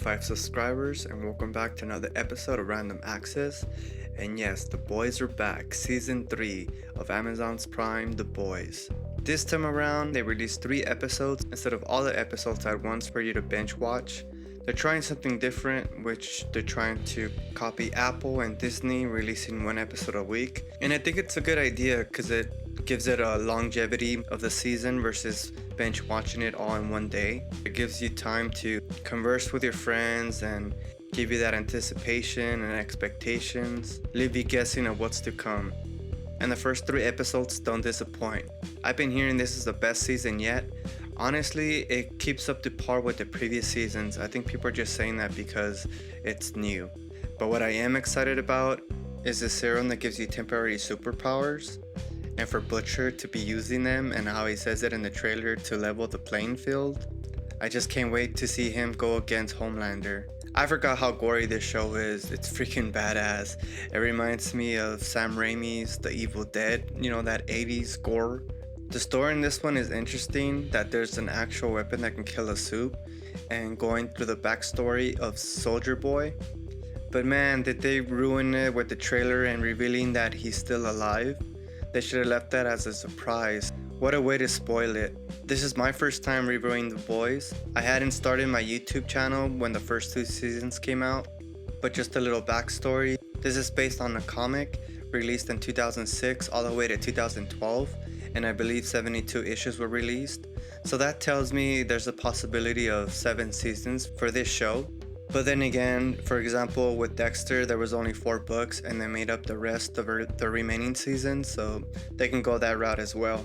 5 subscribers, and welcome back to another episode of Random Access. And yes, the boys are back, season 3 of Amazon's Prime, The Boys. This time around, they released 3 episodes instead of all the episodes at once for you to binge watch. They're trying something different, which they're trying to copy Apple and Disney, releasing 1 episode a week. And I think it's a good idea because it gives it a longevity of the season versus binge watching it all in one day. It gives you time to converse with your friends and give you that anticipation and expectations, leave you guessing at what's to come. And the first 3 episodes don't disappoint. I've been hearing this is the best season yet. Honestly, it keeps up to par with the previous seasons. I think people are just saying that because it's new. But what I am excited about is the serum that gives you temporary superpowers, and for Butcher to be using them and how he says it in the trailer to level the playing field. I just can't wait to see him go against Homelander. I forgot how gory this show is. It's freaking badass. It reminds me of Sam Raimi's The Evil Dead, that 80s gore. The story in this one is interesting, that there's an actual weapon that can kill a soup, and going through the backstory of Soldier Boy. But man, did they ruin it with the trailer and revealing that he's still alive? They should have left that as a surprise. What a way to spoil it. This is my first time reviewing The Boys. I hadn't started my YouTube channel when the first 2 seasons came out, but just a little backstory. This is based on a comic released in 2006 all the way to 2012, and I believe 72 issues were released. So that tells me there's a possibility of 7 seasons for this show. But then again, for example, with Dexter, there was only 4 books and they made up the rest of the remaining seasons, so they can go that route as well.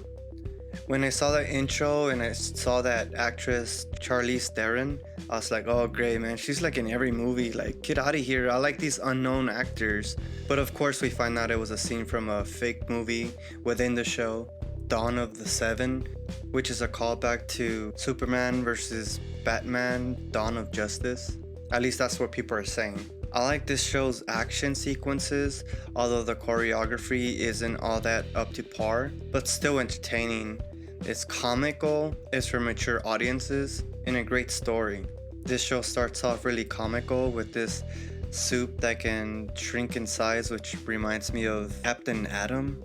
When I saw the intro and I saw that actress Charlize Theron, I was like, oh great man, she's like in every movie, like get out of here, I like these unknown actors. But of course we find out it was a scene from a fake movie within the show, Dawn of the Seven, which is a callback to Superman vs. Batman, Dawn of Justice. At least that's what people are saying. I like this show's action sequences, although the choreography isn't all that up to par, but still entertaining. It's comical, it's for mature audiences, and a great story. This show starts off really comical with this soup that can shrink in size, which reminds me of Captain Atom.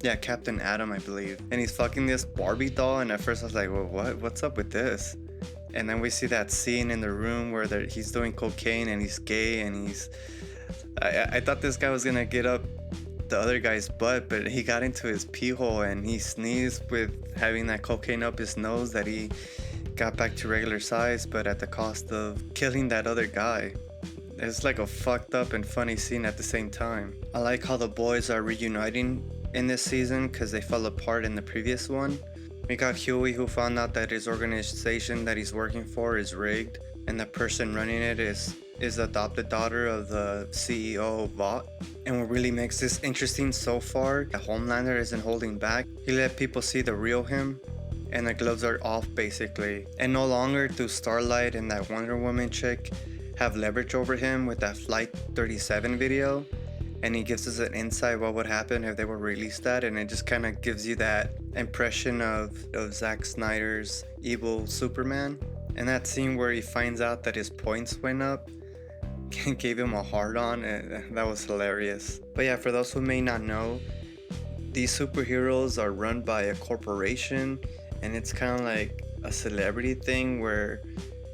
Yeah, Captain Atom, I believe. And he's fucking this Barbie doll, and at first I was like, well, what's up with this? And then we see that scene in the room where he's doing cocaine and he's gay and I thought this guy was gonna get up the other guy's butt, but he got into his pee hole and he sneezed with having that cocaine up his nose that he got back to regular size, but at the cost of killing that other guy. It's like a fucked up and funny scene at the same time. I like how the boys are reuniting in this season because they fell apart in the previous one. We got Huey, who found out that his organization that he's working for is rigged, and the person running it is the adopted daughter of the CEO of Vought. And what really makes this interesting so far, the Homelander isn't holding back. He let people see the real him, and the gloves are off basically. And no longer do Starlight and that Wonder Woman chick have leverage over him with that Flight 37 video. And he gives us an insight what would happen if they were released that, and it just kind of gives you that impression of Zack Snyder's evil Superman. And that scene where he finds out that his points went up gave him a hard on, and that was hilarious. But yeah, for those who may not know, these superheroes are run by a corporation, and it's kind of like a celebrity thing where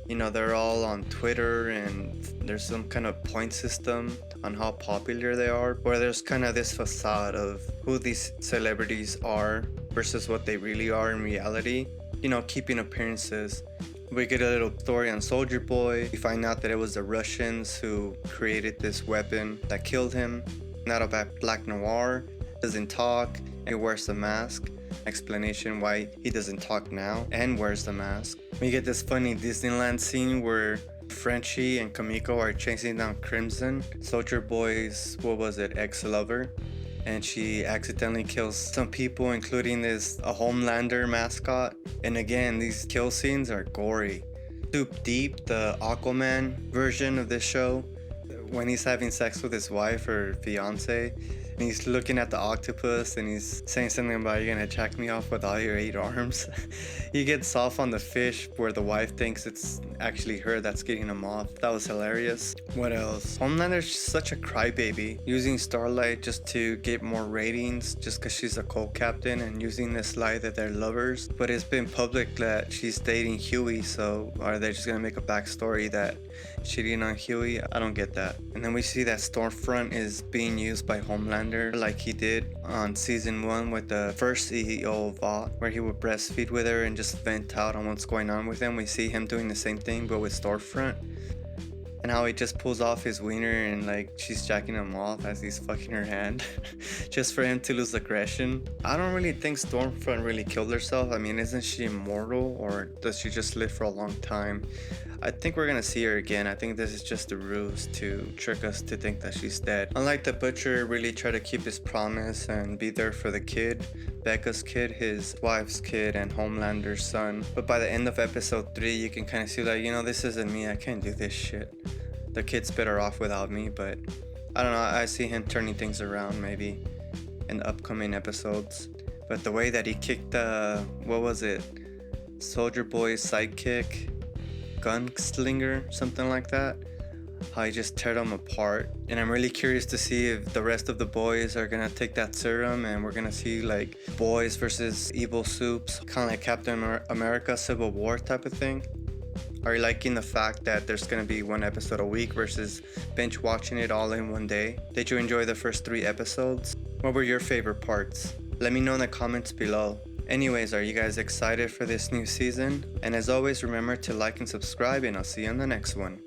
they're all on Twitter and there's some kind of point system on how popular they are, where there's kind of this facade of who these celebrities are versus what they really are in reality, keeping appearances. We get a little story on Soldier Boy. We find out that it was the Russians who created this weapon that killed him. Not about Black Noir, doesn't talk, and wears the mask. Explanation why he doesn't talk now and wears the mask. We get this funny Disneyland scene where Frenchie and Kamiko are chasing down Crimson, Soldier Boy's, ex-lover, and she accidentally kills some people, including a Homelander mascot. And again, these kill scenes are gory. Soup Deep, the Aquaman version of this show, when he's having sex with his wife or fiance, And he's looking at the octopus and he's saying something about you're gonna jack me off with all your 8 arms. He gets off on the fish where the wife thinks it's actually her that's getting him off. That was hilarious. What else? Homelander's such a crybaby, using Starlight just to get more ratings just because she's a co-captain and using this lie that they're lovers. But it's been public that she's dating Huey, so are they just gonna make a backstory that cheating on Huey? I don't get that. And then we see that Stormfront is being used by Homelander like he did on season 1 with the first CEO of Vought, where he would breastfeed with her and just vent out on what's going on with him. We see him doing the same thing but with Stormfront, and how he just pulls off his wiener and like she's jacking him off as he's fucking her hand just for him to lose aggression. I don't really think Stormfront really killed herself. I mean, isn't she immortal, or does she just live for a long time? I think we're gonna see her again. I think this is just a ruse to trick us to think that she's dead. Unlike the Butcher, really try to keep his promise and be there for the kid, Becca's kid, his wife's kid, and Homelander's son. But by the end of episode 3, you can kind of see like, you know, this isn't me. I can't do this shit. The kid's better off without me. But I don't know. I see him turning things around maybe in the upcoming episodes. But the way that he kicked the, what was it? Soldier Boy's sidekick, gunslinger, something like that, how he just tear them apart. And I'm really curious to see if the rest of the boys are gonna take that serum and we're gonna see like boys versus evil soups, kind of like Captain America Civil War type of thing. Are you liking the fact that there's gonna be 1 episode a week versus binge watching it all in one day? Did you enjoy the first 3 episodes? What were your favorite parts? Let me know in the comments below. Anyways, are you guys excited for this new season? And as always, remember to like and subscribe, and I'll see you on the next one.